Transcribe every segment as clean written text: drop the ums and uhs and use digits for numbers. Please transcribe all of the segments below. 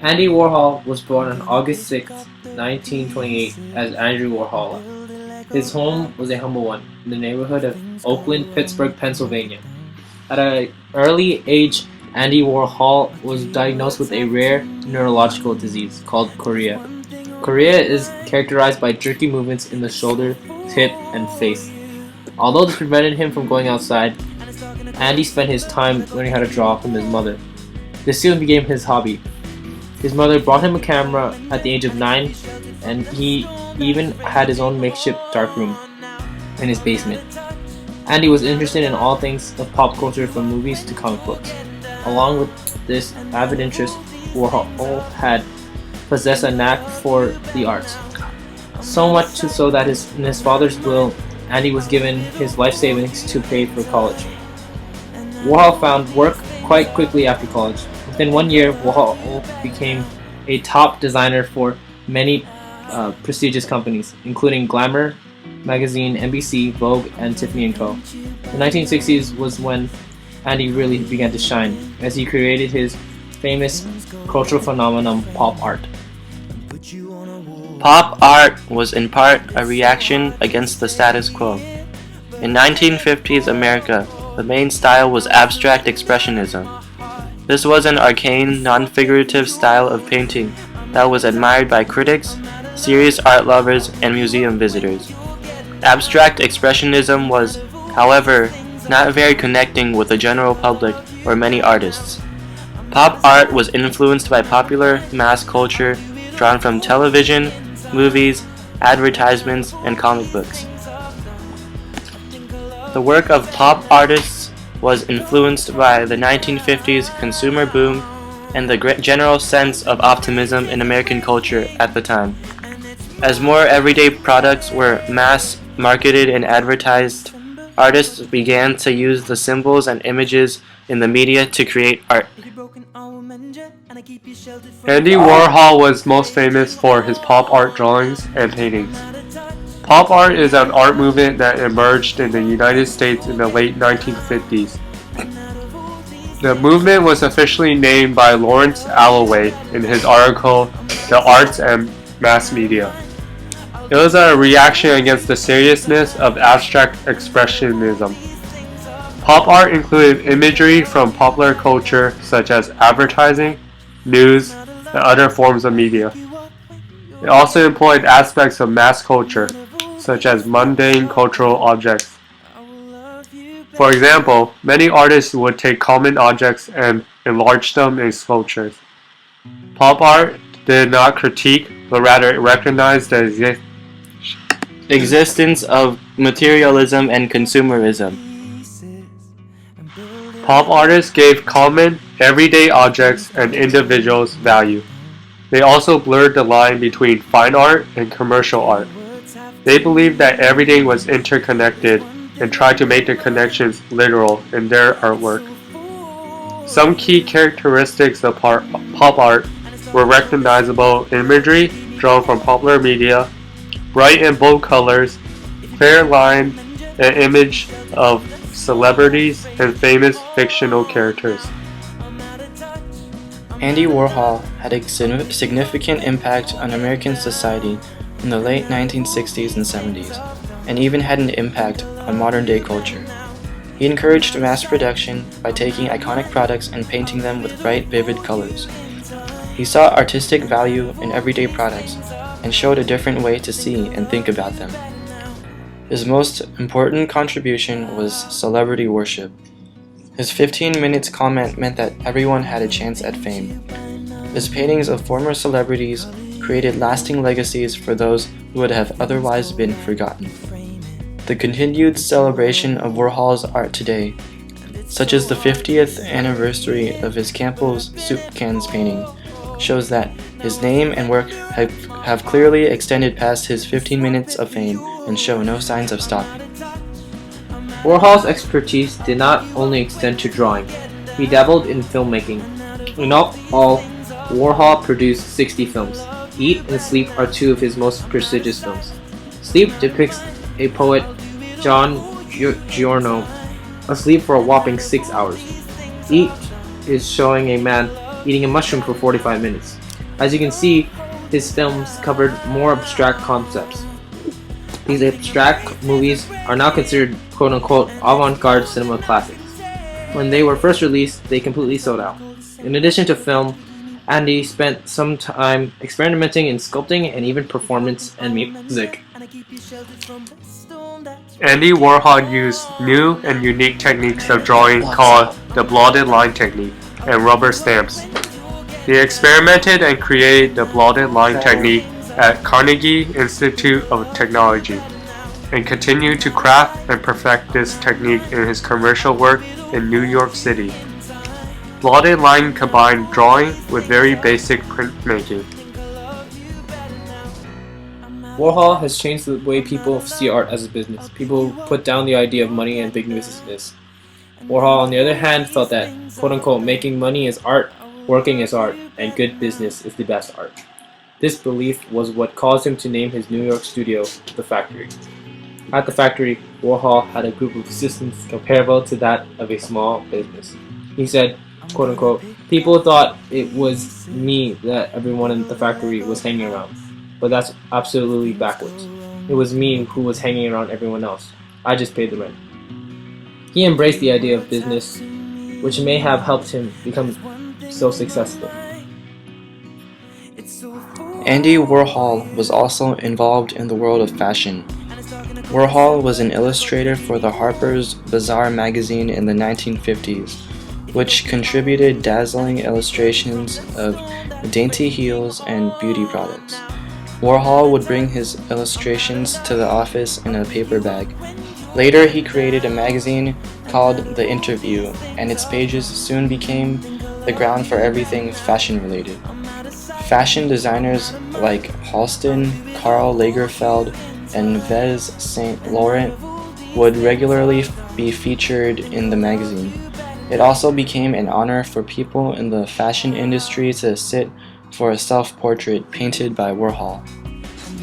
Andy Warhol was born on August 6, 1928, as Andrew Warhol. His home was a humble one in the neighborhood of Oakland, Pittsburgh, Pennsylvania. At an early age, Andy Warhol was diagnosed with a rare neurological disease called chorea. Chorea is characterized by jerky movements in the shoulder, hip, and face. Although this prevented him from going outside, Andy spent his time learning how to draw from his mother. This soon became his hobby. His mother brought him a camera at the age of 9, and he even had his own makeshift darkroom in his basement. Andy was interested in all things of pop culture from movies to comic books. Along with this avid interest, Warhol had possessed a knack for the arts. So much so that in his father's will, Andy was given his life savings to pay for college. Warhol found work quite quickly after college. Within 1 year, Warhol became a top designer for many prestigious companies, including Glamour magazine, NBC, Vogue, and Tiffany & Co. The 1960s was when Andy really began to shine, as he created his famous cultural phenomenon, pop art. Pop art was in part a reaction against the status quo. In 1950s America, the main style was abstract expressionism. This was an arcane, non-figurative style of painting that was admired by critics, serious art lovers, and museum visitors. Abstract expressionism was, however, not very connecting with the general public or many artists. Pop art was influenced by popular mass culture drawn from television, movies, advertisements, and comic books. The work of pop artists was influenced by the 1950s consumer boom and the general sense of optimism in American culture at the time. As more everyday products were mass marketed and advertised, artists began to use the symbols and images in the media to create art. Andy Warhol was most famous for his pop art drawings and paintings. Pop art is an art movement that emerged in the United States in the late 1950s. The movement was officially named by Lawrence Alloway in his article, The Arts and Mass Media. It was a reaction against the seriousness of abstract expressionism. Pop art included imagery from popular culture such as advertising, news, and other forms of media. It also employed aspects of mass culture, such as mundane cultural objects. For example, many artists would take common objects and enlarge them in sculptures. Pop art did not critique, but rather recognized the Existence of materialism and consumerism. Pop artists gave common, everyday objects and individuals value. They also blurred the line between fine art and commercial art. They believed that everything was interconnected and tried to make the connections literal in their artwork. Some key characteristics of pop art were recognizable imagery drawn from popular media, bright and bold colors, clear line and image of celebrities and famous fictional characters. Andy Warhol had a significant impact on American society in the late 1960s and 70s, and even had an impact on modern-day culture. He encouraged mass production by taking iconic products and painting them with bright, vivid colors. He saw artistic value in everyday products and showed a different way to see and think about them. His most important contribution was celebrity worship. His 15 minutes comment meant that everyone had a chance at fame. His paintings of former celebrities created lasting legacies for those who would have otherwise been forgotten. The continued celebration of Warhol's art today, such as the 50th anniversary of his Campbell's Soup Cans painting, shows that his name and work have clearly extended past his 15 minutes of fame and show no signs of stopping. Warhol's expertise did not only extend to drawing. He dabbled in filmmaking. In all, Warhol produced 60 films. Eat and Sleep are two of his most prestigious films. Sleep depicts a poet, John Giorno, asleep for a whopping 6 hours. Eat is showing a man eating a mushroom for 45 minutes. As you can see, his films covered more abstract concepts. These abstract movies are now considered quote-unquote avant-garde cinema classics. When they were first released, they completely sold out. In addition to film, Andy spent some time experimenting in sculpting and even performance and music. Andy Warhol used new and unique techniques of drawing called the blotted line technique and rubber stamps. He experimented and created the blotted line technique at Carnegie Institute of Technology and continued to craft and perfect this technique in his commercial work in New York City. Blotted line combined drawing with very basic printmaking. Warhol has changed the way people see art as a business. People put down the idea of money and big business. Warhol, on the other hand, felt that quote-unquote making money is art, working is art, and good business is the best art. This belief was what caused him to name his New York studio The Factory. At the factory, Warhol had a group of assistants comparable to that of a small business. He said, quote-unquote, people thought it was me that everyone in the factory was hanging around. But that's absolutely backwards. It was me who was hanging around everyone else. I just paid the rent. He embraced the idea of business, which may have helped him become so successful. Andy Warhol was also involved in the world of fashion. Warhol was an illustrator for the Harper's Bazaar magazine in the 1950s, which contributed dazzling illustrations of dainty heels and beauty products. Warhol would bring his illustrations to the office in a paper bag. Later, he created a magazine called The Interview, and its pages soon became the ground for everything fashion-related. Fashion designers like Halston, Karl Lagerfeld, and Yves Saint Laurent would regularly be featured in the magazine. It also became an honor for people in the fashion industry to sit for a self-portrait painted by Warhol.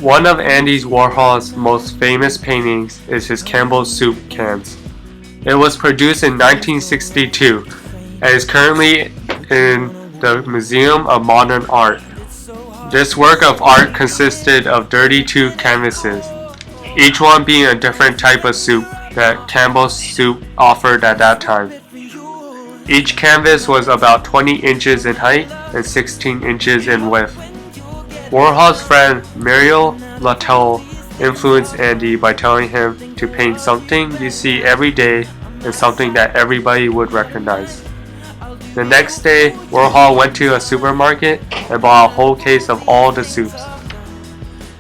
One of Andy Warhol's most famous paintings is his Campbell's soup cans. It was produced in 1962 and is currently in the Museum of Modern Art. This work of art consisted of 32 canvases, each one being a different type of soup that Campbell's soup offered at that time. Each canvas was about 20 inches in height and 16 inches in width. Warhol's friend Muriel Littell influenced Andy by telling him to paint something you see every day and something that everybody would recognize. The next day, Warhol went to a supermarket and bought a whole case of all the soups.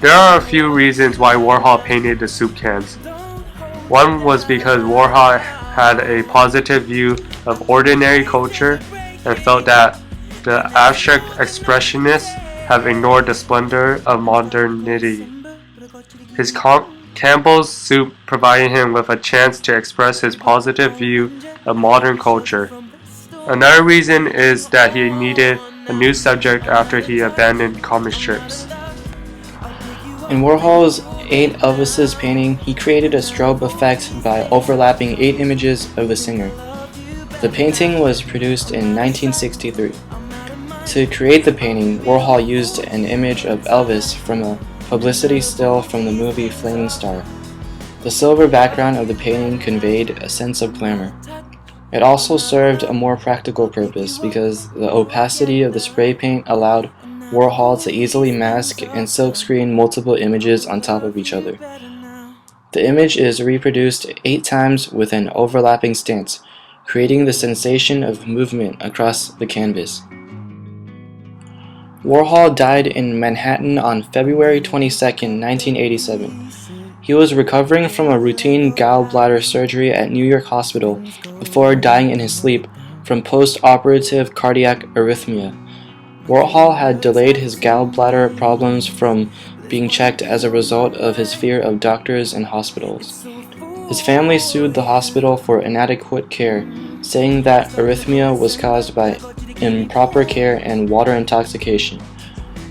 There are a few reasons why Warhol painted the soup cans. One was because Warhol had a positive view of ordinary culture and felt that the abstract expressionists have ignored the splendor of modernity. His Campbell's soup provided him with a chance to express his positive view of modern culture. Another reason is that he needed a new subject after he abandoned comic strips. In Warhol's 8 Elvis's painting, he created a strobe effect by overlapping 8 images of the singer. The painting was produced in 1963. To create the painting, Warhol used an image of Elvis from a publicity still from the movie Flaming Star. The silver background of the painting conveyed a sense of glamour. It also served a more practical purpose because the opacity of the spray paint allowed Warhol to easily mask and silkscreen multiple images on top of each other. The image is reproduced 8 times with an overlapping stance, creating the sensation of movement across the canvas. Warhol died in Manhattan on February 22, 1987. He was recovering from a routine gallbladder surgery at New York Hospital before dying in his sleep from post-operative cardiac arrhythmia. Warhol had delayed his gallbladder problems from being checked as a result of his fear of doctors and hospitals. His family sued the hospital for inadequate care, saying that arrhythmia was caused by improper care and water intoxication.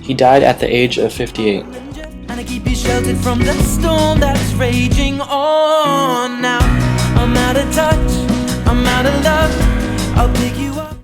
He died at the age of 58. And I keep you sheltered from the storm that's raging on. Now I'm out of touch, I'm out of love, I'll pick you up.